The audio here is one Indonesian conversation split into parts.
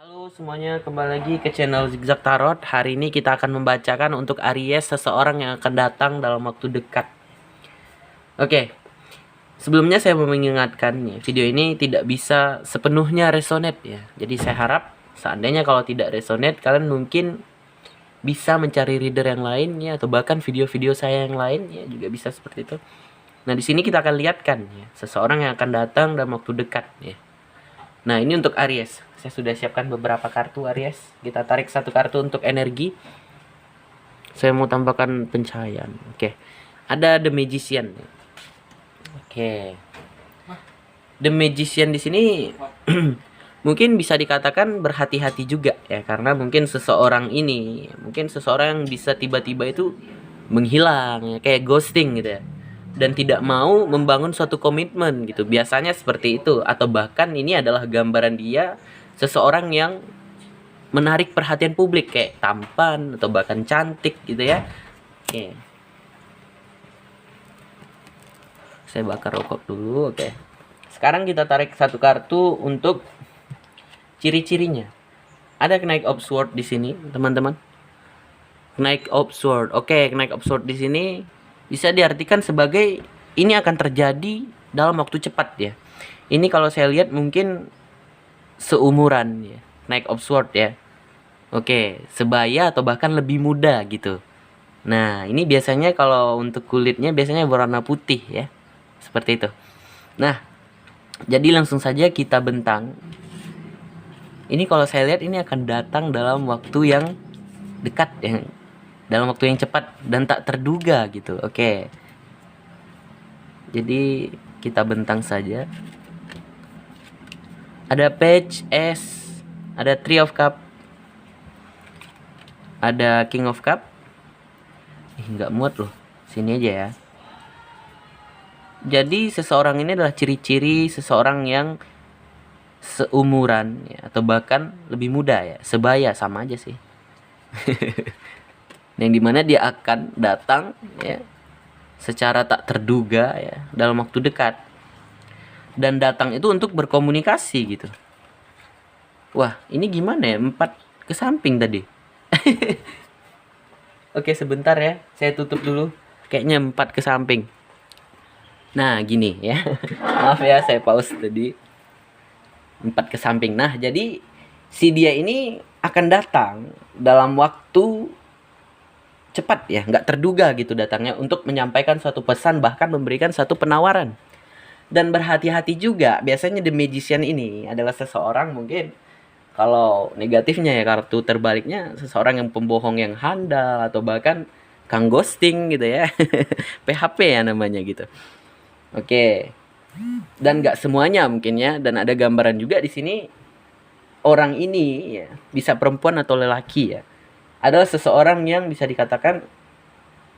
Halo semuanya, kembali lagi ke channel Zigzag Tarot. Hari ini kita akan membacakan untuk Aries, seseorang yang akan datang dalam waktu dekat. Oke, sebelumnya saya mau mengingatkan ya, video ini tidak bisa sepenuhnya resonate ya. Jadi saya harap seandainya kalau tidak resonate, kalian mungkin bisa mencari reader yang lain ya, atau bahkan video-video saya yang lain ya, juga bisa seperti itu. Nah, di sini kita akan lihatkan ya, seseorang yang akan datang dalam waktu dekat ya. Nah, ini untuk Aries. Saya sudah siapkan beberapa kartu Aries. Kita tarik satu kartu untuk energi. Saya mau tambahkan pencahayaan. Oke. Ada The Magician. Oke. The Magician di sini mungkin bisa dikatakan berhati-hati juga ya, karena mungkin seseorang yang bisa tiba-tiba itu menghilang ya, kayak ghosting gitu ya, dan tidak mau membangun suatu komitmen gitu. Biasanya seperti itu, atau bahkan ini adalah gambaran dia seseorang yang menarik perhatian publik kayak tampan atau bahkan cantik gitu ya. Oke. Saya bakar rokok dulu. Oke. Sekarang kita tarik satu kartu untuk ciri-cirinya. Ada Knight of Swords di sini, teman-teman. Knight of Swords. Oke, Knight of Swords di sini bisa diartikan sebagai ini akan terjadi dalam waktu cepat ya. Ini kalau saya lihat mungkin seumuran ya, Knight of Swords ya. Oke, sebaya atau bahkan lebih muda gitu. Nah, ini biasanya kalau untuk kulitnya biasanya berwarna putih ya. Seperti itu. Nah, jadi langsung saja kita bentang. Ini kalau saya lihat ini akan datang dalam waktu yang dekat ya. Dalam waktu yang cepat dan tak terduga gitu. Oke. Jadi kita bentang saja. Ada Page S, ada Three of Cup, ada King of Cup. Nggak muat loh. Sini aja ya. Jadi seseorang ini adalah ciri-ciri seseorang yang seumuran ya, atau bahkan lebih muda ya, sebaya, sama aja sih. Yang dimana dia akan datang ya secara tak terduga ya dalam waktu dekat, dan datang itu untuk berkomunikasi gitu. Wah, ini gimana ya, 4 ke samping tadi. Oke, sebentar ya, saya tutup dulu. Kayaknya 4 ke samping. Nah, gini ya. Maaf ya, saya pause tadi. 4 ke samping. Nah, jadi si dia ini akan datang dalam waktu cepat ya, nggak terduga gitu datangnya, untuk menyampaikan suatu pesan, bahkan memberikan satu penawaran. Dan berhati-hati juga, biasanya The Magician ini adalah seseorang, mungkin kalau negatifnya ya, kartu terbaliknya, seseorang yang pembohong yang handal, atau bahkan kang ghosting gitu ya. PHP ya namanya gitu. Oke. Dan nggak semuanya mungkin ya, dan ada gambaran juga di sini orang ini ya, bisa perempuan atau lelaki ya, adalah seseorang yang bisa dikatakan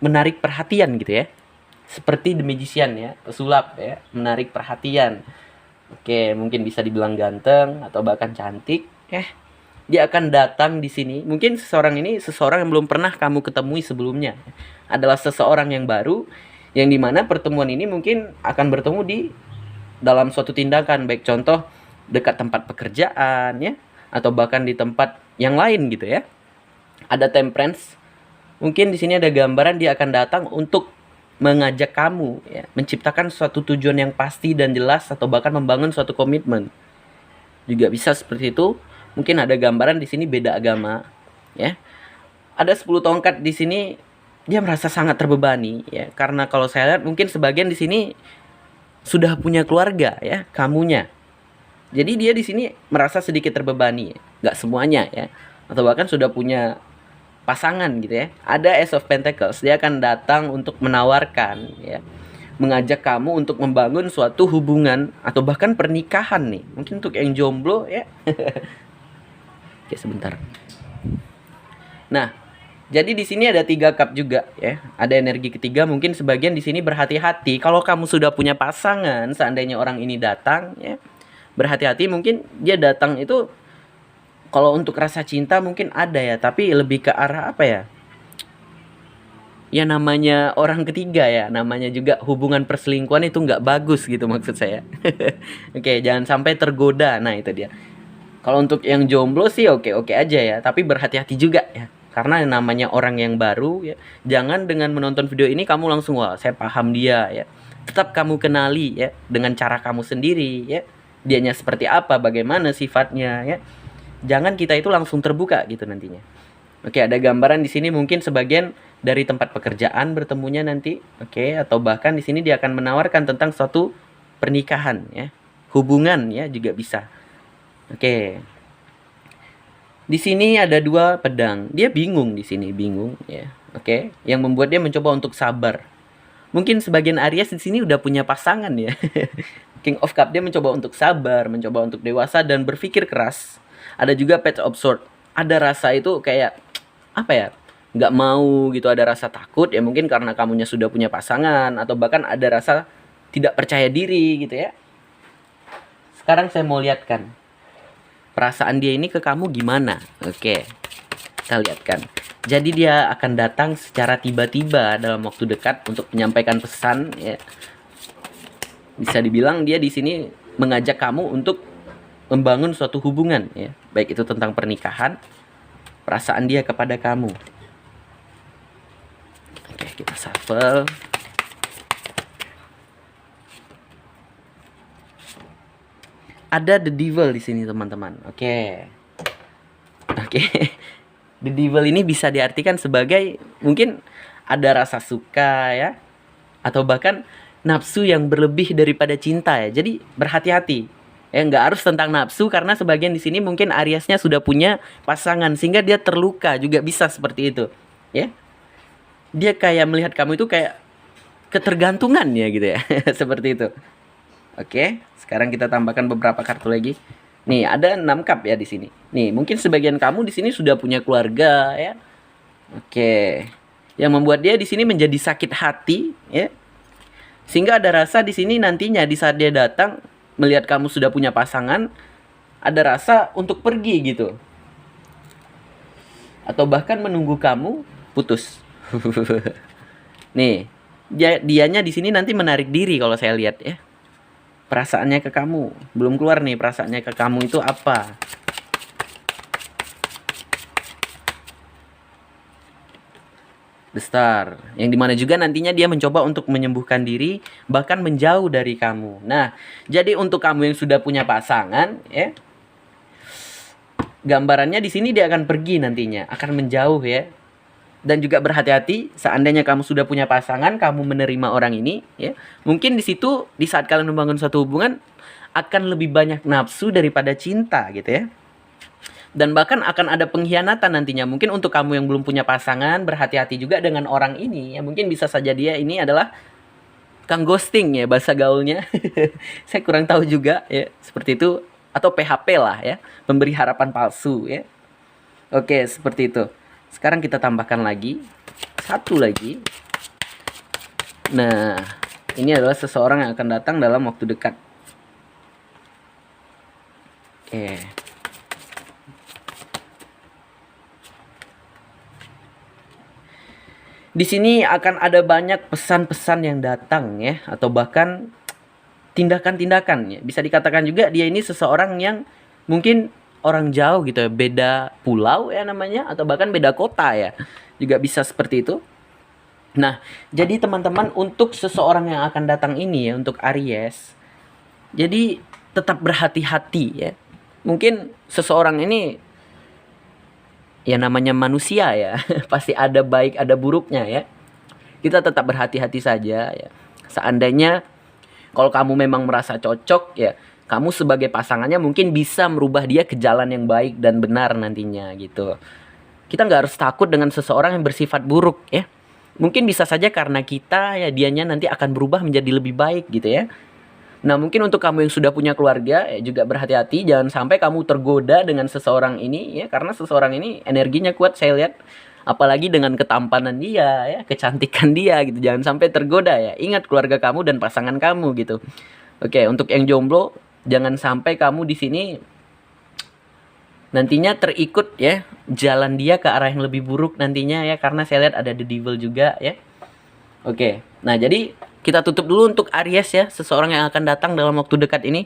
menarik perhatian gitu ya, seperti The Magician ya, pesulap ya, menarik perhatian. Oke, mungkin bisa dibilang ganteng atau bahkan cantik ya. Dia akan datang di sini. Mungkin seseorang ini seseorang yang belum pernah kamu ketemui sebelumnya, adalah seseorang yang baru, yang dimana pertemuan ini mungkin akan bertemu di dalam suatu tindakan, baik contoh dekat tempat pekerjaan ya, atau bahkan di tempat yang lain gitu ya. Ada Temperance. Mungkin di sini ada gambaran dia akan datang untuk mengajak kamu ya, menciptakan suatu tujuan yang pasti dan jelas, atau bahkan membangun suatu komitmen. Juga bisa seperti itu. Mungkin ada gambaran di sini beda agama ya. Ada 10 tongkat di sini, dia merasa sangat terbebani ya, karena kalau saya lihat mungkin sebagian di sini sudah punya keluarga ya, kamunya. Jadi dia di sini merasa sedikit terbebani, nggak semuanya ya, atau bahkan sudah punya pasangan gitu ya. Ada Ace of Pentacles, dia akan datang untuk menawarkan ya, mengajak kamu untuk membangun suatu hubungan atau bahkan pernikahan nih. Mungkin untuk yang jomblo ya. Oke, sebentar. Nah, jadi di sini ada 3 cup juga ya. Ada energi ketiga, mungkin sebagian di sini berhati-hati. Kalau kamu sudah punya pasangan, seandainya orang ini datang ya, berhati-hati, mungkin dia datang itu kalau untuk rasa cinta mungkin ada ya, tapi lebih ke arah apa ya? Ya namanya orang ketiga ya, namanya juga hubungan perselingkuhan, itu nggak bagus gitu maksud saya. Oke, jangan sampai tergoda. Nah, itu dia. Kalau untuk yang jomblo sih oke-oke aja ya, tapi berhati-hati juga ya. Karena yang namanya orang yang baru ya, jangan dengan menonton video ini kamu langsung wah saya paham dia ya. Tetap kamu kenali ya dengan cara kamu sendiri ya. Dianya seperti apa, bagaimana sifatnya ya. Jangan kita itu langsung terbuka gitu nantinya. Oke, ada gambaran di sini mungkin sebagian dari tempat pekerjaan bertemunya nanti. Oke, atau bahkan di sini dia akan menawarkan tentang suatu pernikahan ya. Hubungan ya juga bisa. Oke. Di sini ada dua pedang. Dia bingung di sini, bingung ya. Oke, yang membuat dia mencoba untuk sabar. Mungkin sebagian Aries di sini udah punya pasangan ya. King of Cup dia mencoba untuk sabar, mencoba untuk dewasa dan berpikir keras. Ada juga Page of Swords. Ada rasa itu kayak apa ya? Nggak mau gitu, ada rasa takut ya mungkin karena kamunya sudah punya pasangan atau bahkan ada rasa tidak percaya diri gitu ya. Sekarang saya mau lihatkan perasaan dia ini ke kamu gimana. Oke, kita lihatkan. Jadi dia akan datang secara tiba-tiba dalam waktu dekat untuk menyampaikan pesan ya. Bisa dibilang dia di sini mengajak kamu untuk membangun suatu hubungan ya, baik itu tentang pernikahan, perasaan dia kepada kamu. Oke, kita shuffle. Ada The Devil di sini teman-teman. Oke. The Devil ini bisa diartikan sebagai mungkin ada rasa suka ya, atau bahkan nafsu yang berlebih daripada cinta ya. Jadi berhati-hati. Ya nggak harus tentang nafsu karena sebagian di sini mungkin Ariesnya sudah punya pasangan sehingga dia terluka juga bisa seperti itu. Ya. Dia kayak melihat kamu itu kayak ketergantungan ya gitu ya. Seperti itu. Oke, sekarang kita tambahkan beberapa kartu lagi. Nih, ada 6 cup ya di sini. Nih, mungkin sebagian kamu di sini sudah punya keluarga ya. Oke. Yang membuat dia di sini menjadi sakit hati ya. Sehingga ada rasa di sini nantinya di saat dia datang melihat kamu sudah punya pasangan, ada rasa untuk pergi gitu. Atau bahkan menunggu kamu putus. Nih, dianya di sini nanti menarik diri kalau saya lihat ya. Perasaannya ke kamu belum keluar nih, perasaannya ke kamu itu apa? The Star, yang dimana juga nantinya dia mencoba untuk menyembuhkan diri, bahkan menjauh dari kamu. Nah, jadi untuk kamu yang sudah punya pasangan, ya, gambarannya di sini dia akan pergi nantinya, akan menjauh ya. Dan juga berhati-hati, seandainya kamu sudah punya pasangan, kamu menerima orang ini, ya, mungkin di situ di saat kalian membangun suatu hubungan akan lebih banyak nafsu daripada cinta gitu ya. Dan bahkan akan ada pengkhianatan nantinya. Mungkin untuk kamu yang belum punya pasangan, berhati-hati juga dengan orang ini ya. Mungkin bisa saja dia ini adalah tukang ghosting ya bahasa gaulnya. Saya kurang tahu juga ya, seperti itu, atau PHP lah ya, memberi harapan palsu ya. Oke, seperti itu. Sekarang kita tambahkan lagi satu lagi. Nah, ini adalah seseorang yang akan datang dalam waktu dekat. Oke. Di sini akan ada banyak pesan-pesan yang datang ya, atau bahkan tindakan-tindakan ya. Bisa dikatakan juga dia ini seseorang yang mungkin orang jauh gitu ya, beda pulau ya namanya, atau bahkan beda kota ya, juga bisa seperti itu. Nah, jadi teman-teman, untuk seseorang yang akan datang ini ya, untuk Aries, jadi tetap berhati-hati ya. Mungkin seseorang ini ya namanya manusia ya, pasti ada baik ada buruknya ya. Kita tetap berhati-hati saja ya. Seandainya kalau kamu memang merasa cocok ya, kamu sebagai pasangannya mungkin bisa merubah dia ke jalan yang baik dan benar nantinya gitu. Kita nggak harus takut dengan seseorang yang bersifat buruk ya. Mungkin bisa saja karena kita ya, dianya nanti akan berubah menjadi lebih baik gitu ya. Nah, mungkin untuk kamu yang sudah punya keluarga ya, juga berhati-hati, jangan sampai kamu tergoda dengan seseorang ini ya, karena seseorang ini energinya kuat saya lihat. Apalagi dengan ketampanan dia ya, kecantikan dia gitu. Jangan sampai tergoda ya. Ingat keluarga kamu dan pasangan kamu gitu. Oke, untuk yang jomblo, jangan sampai kamu di sini nantinya terikut ya jalan dia ke arah yang lebih buruk nantinya ya, karena saya lihat ada The Devil juga ya. Oke. Nah, jadi kita tutup dulu untuk Aries ya, seseorang yang akan datang dalam waktu dekat ini.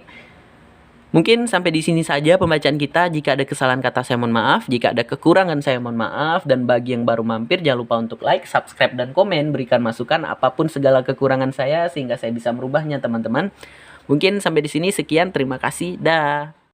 Mungkin sampai di sini saja pembacaan kita. Jika ada kesalahan kata saya mohon maaf, jika ada kekurangan saya mohon maaf, dan bagi yang baru mampir jangan lupa untuk like, subscribe, dan komen, berikan masukan apapun segala kekurangan saya sehingga saya bisa merubahnya teman-teman. Mungkin sampai di sini sekian, terima kasih, dah.